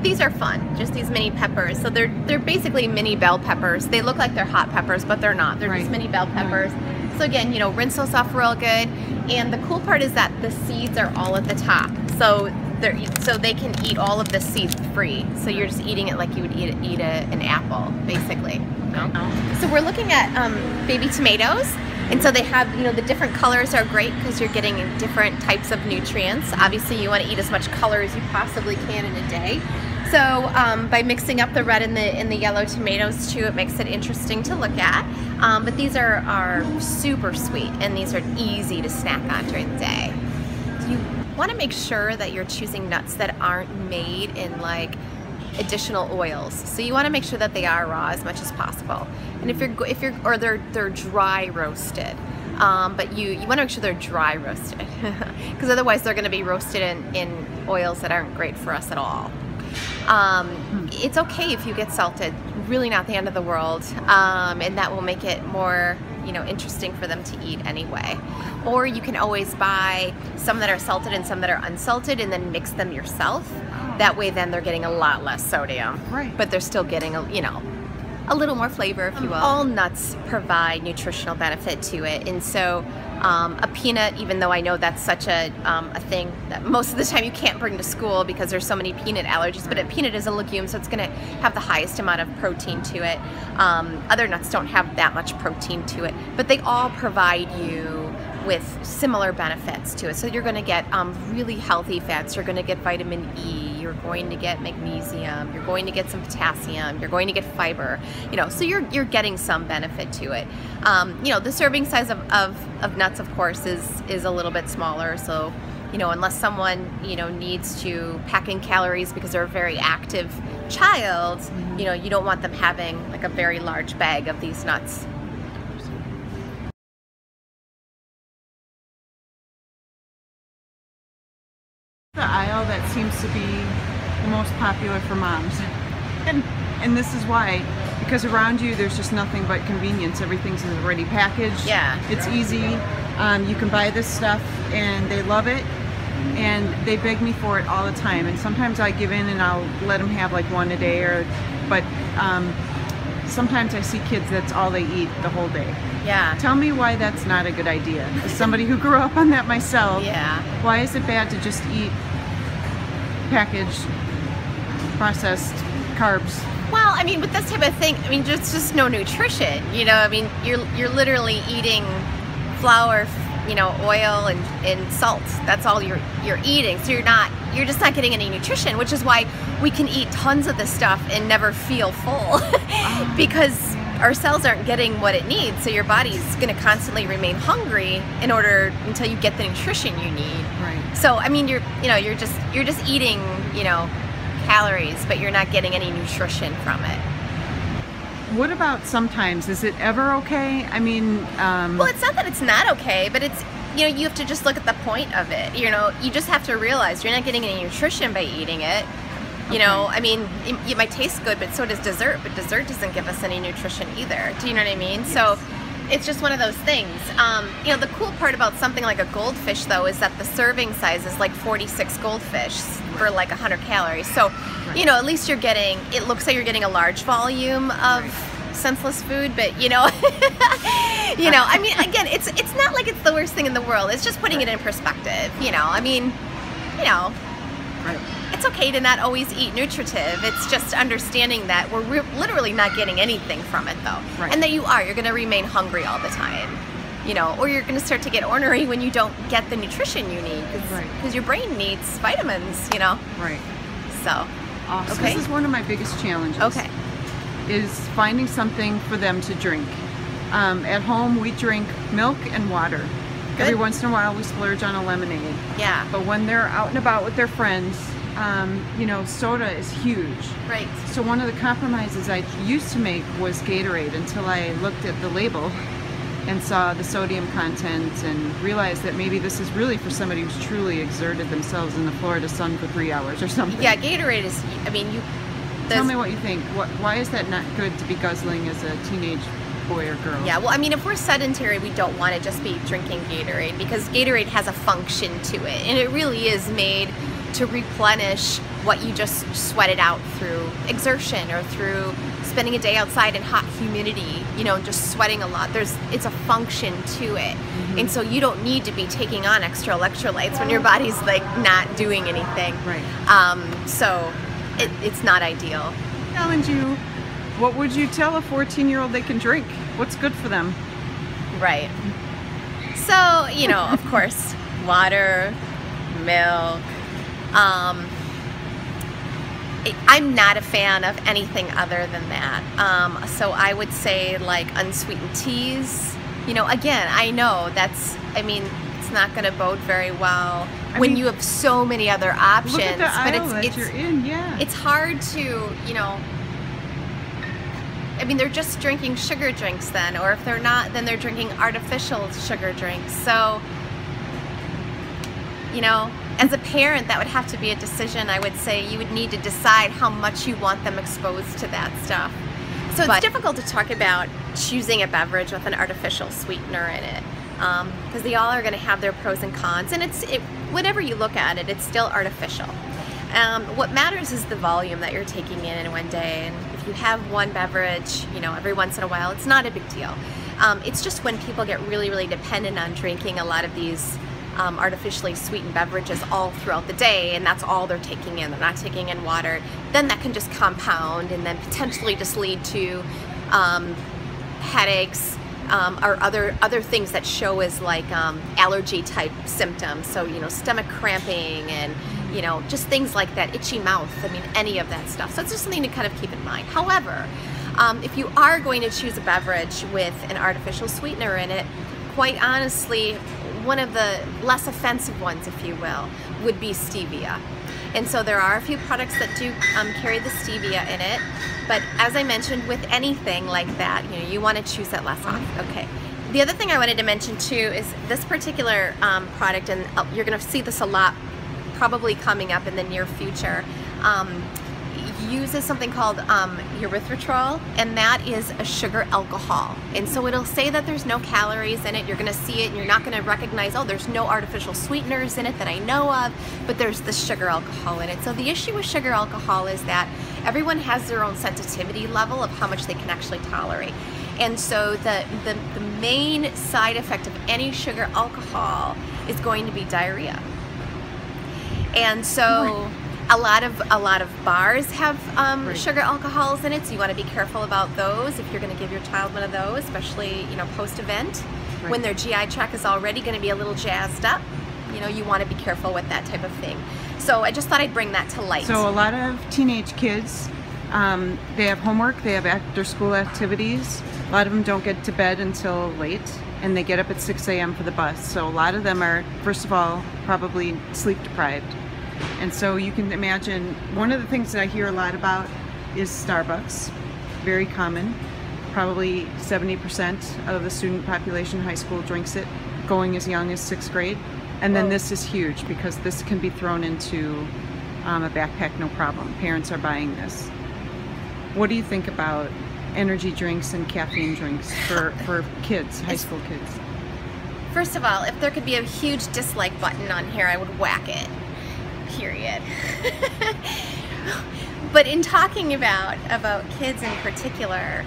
these are fun, just these mini peppers. So they're basically mini bell peppers. They look like they're hot peppers, but they're not. They're just mini bell peppers. So again, you know, rinse those off real good. And the cool part is that the seeds are all at the top. So they can eat all of the seeds free. So you're just eating it like you would eat an apple, basically. So we're looking at baby tomatoes. And so they have, you know, the different colors are great because you're getting different types of nutrients. Obviously, you want to eat as much color as you possibly can in a day. So by mixing up the red and the yellow tomatoes too, it makes it interesting to look at. But these are super sweet, and these are easy to snack on during the day. You want to make sure that you're choosing nuts that aren't made in like additional oils. So you want to make sure that they are raw as much as possible. And if you're or they're dry roasted. But you want to make sure they're dry roasted because otherwise they're going to be roasted in oils that aren't great for us at all. It's okay if you get salted, really not the end of the world, and that will make it more, you know, interesting for them to eat anyway. Or you can always buy some that are salted and some that are unsalted and then mix them yourself. That way then they're getting a lot less sodium, but they're still getting a little more flavor, if you will. All nuts provide nutritional benefit to it, and so a peanut, even though I know that's such a thing that most of the time you can't bring to school because there's so many peanut allergies, but a peanut is a legume, so it's going to have the highest amount of protein to it. Other nuts don't have that much protein to it, but they all provide you with similar benefits to it. So you're going to get really healthy fats, you're going to get vitamin E, you're going to get magnesium, you're going to get some potassium, you're going to get fiber, you know, so you're getting some benefit to it. You know, the serving size of nuts, of course, is a little bit smaller, so, you know, unless someone, you know, needs to pack in calories because they're a very active child, you know, you don't want them having like a very large bag of these nuts. The aisle that seems to be the most popular for moms, and this is why, because around you there's just nothing but convenience. Everything's already packaged. Yeah, it's easy. You can buy this stuff and they love it, and they beg me for it all the time, and sometimes I give in and I'll let them have like one a day, but sometimes I see kids that's all they eat the whole day. Yeah. Tell me why that's not a good idea. As somebody who grew up on that myself, why is it bad to just eat packaged, processed carbs? Well, I mean, with this type of thing, I mean, there's just no nutrition, you know. I mean, you're literally eating flour, you know, oil and salt. That's all you're eating. So you're just not getting any nutrition, which is why we can eat tons of this stuff and never feel full because our cells aren't getting what it needs. So your body's going to constantly remain hungry until you get the nutrition you need. Right. So I mean, you're just eating, you know, calories, but you're not getting any nutrition from it. What about sometimes? Is it ever okay? I mean, well, it's not that it's not okay, but it's, you know, you have to just look at the point of it. You know, you just have to realize you're not getting any nutrition by eating it. You know, I mean, it might taste good, but so does dessert, but dessert doesn't give us any nutrition either. Do you know what I mean? Yes. So it's just one of those things. You know, the cool part about something like a goldfish, though, is that the serving size is like 46 goldfish for like 100 calories. So, you know, at least you're getting, it looks like you're getting a large volume of senseless food, but you know, you know, I mean, again, it's not like it's the worst thing in the world. It's just putting it in perspective, you know. I mean, you know, it's okay to not always eat nutritive. It's just understanding that we're literally not getting anything from it, though. And that you're going to remain hungry all the time, you know, or you're going to start to get ornery when you don't get the nutrition you need, because your brain needs vitamins, you know. So, this is one of my biggest challenges. Is finding something for them to drink. At home, we drink milk and water. Every once in a while, we splurge on a lemonade. But when they're out and about with their friends, you know, soda is huge. So one of the compromises I used to make was Gatorade, until I looked at the label and saw the sodium content and realized that maybe this is really for somebody who's truly exerted themselves in the Florida sun for 3 hours or something. Yeah, Gatorade is, I mean, tell me what you think. Why is that not good to be guzzling as a teenage boy or girl? Yeah, well, I mean, if we're sedentary, we don't want to just be drinking Gatorade, because Gatorade has a function to it, and it really is made to replenish what you just sweated out through exertion or through spending a day outside in hot humidity, you know, just sweating a lot. It's a function to it. And so you don't need to be taking on extra electrolytes when your body's like not doing anything. Right. So it's not ideal. Challenge you, what would you tell a 14-year-old they can drink? What's good for them? Right. So, you know, of course, water, milk. I'm not a fan of anything other than that. So I would say like unsweetened teas. You know, again, I know that's, I mean, it's not going to bode very well when you have so many other options. Look at the aisle that you're in, yeah. It's hard to, you know, I mean, they're just drinking sugar drinks then, or if they're not, then they're drinking artificial sugar drinks. So, you know, as a parent, that would have to be a decision. I would say you would need to decide how much you want them exposed to that stuff. So it's difficult to talk about choosing a beverage with an artificial sweetener in it, because they all are going to have their pros and cons, and whatever you look at it, it's still artificial. What matters is the volume that you're taking in one day, and if you have one beverage, you know, every once in a while, it's not a big deal. It's just when people get really, really dependent on drinking a lot of these artificially sweetened beverages all throughout the day, and that's all they're taking in, they're not taking in water, then that can just compound and then potentially just lead to headaches or other things that show as like allergy type symptoms. So, you know, stomach cramping and, you know, just things like that, itchy mouth, I mean, any of that stuff. So it's just something to kind of keep in mind. However, if you are going to choose a beverage with an artificial sweetener in it, quite honestly, one of the less offensive ones, if you will, would be stevia. And so there are a few products that do carry the stevia in it, but as I mentioned, with anything like that, you know, you want to choose that less often. Okay. The other thing I wanted to mention too is this particular product, and you're going to see this a lot probably coming up in the near future, uses something called erythritol, and that is a sugar alcohol. And so it'll say that there's no calories in it. You're going to see it and you're not going to recognize, oh, there's no artificial sweeteners in it that I know of, but there's the sugar alcohol in it. So the issue with sugar alcohol is that everyone has their own sensitivity level of how much they can actually tolerate. And so the main side effect of any sugar alcohol is going to be diarrhea. And so a lot of bars have sugar alcohols in it, so you want to be careful about those if you're going to give your child one of those, especially, you know, post-event, when their GI tract is already going to be a little jazzed up. You know, you want to be careful with that type of thing. So I just thought I'd bring that to light. So a lot of teenage kids, they have homework, they have after-school activities. A lot of them don't get to bed until late, and they get up at 6 a.m. for the bus. So a lot of them are, first of all, probably sleep deprived. And so you can imagine, one of the things that I hear a lot about is Starbucks. Very common. Probably 70% of the student population in high school drinks it, going as young as 6th grade. And then this is huge because this can be thrown into a backpack, no problem. Parents are buying this. What do you think about energy drinks and caffeine drinks for kids, high school kids? First of all, if there could be a huge dislike button on here, I would whack it. Period. But in talking about kids in particular,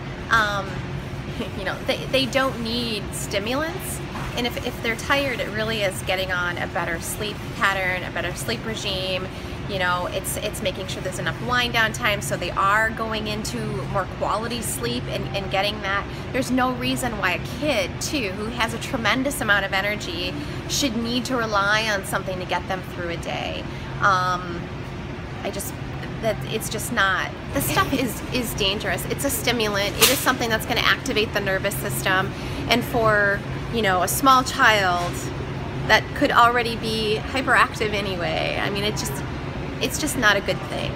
you know, they don't need stimulants, and if they're tired, it really is getting on a better sleep pattern, a better sleep regime. You know, it's making sure there's enough wind down time so they are going into more quality sleep and getting that. There's no reason why a kid too, who has a tremendous amount of energy, should need to rely on something to get them through a day. It's just not. This stuff is dangerous. It's a stimulant. It is something that's going to activate the nervous system, and for, you know, a small child that could already be hyperactive anyway, I mean, it's just not a good thing.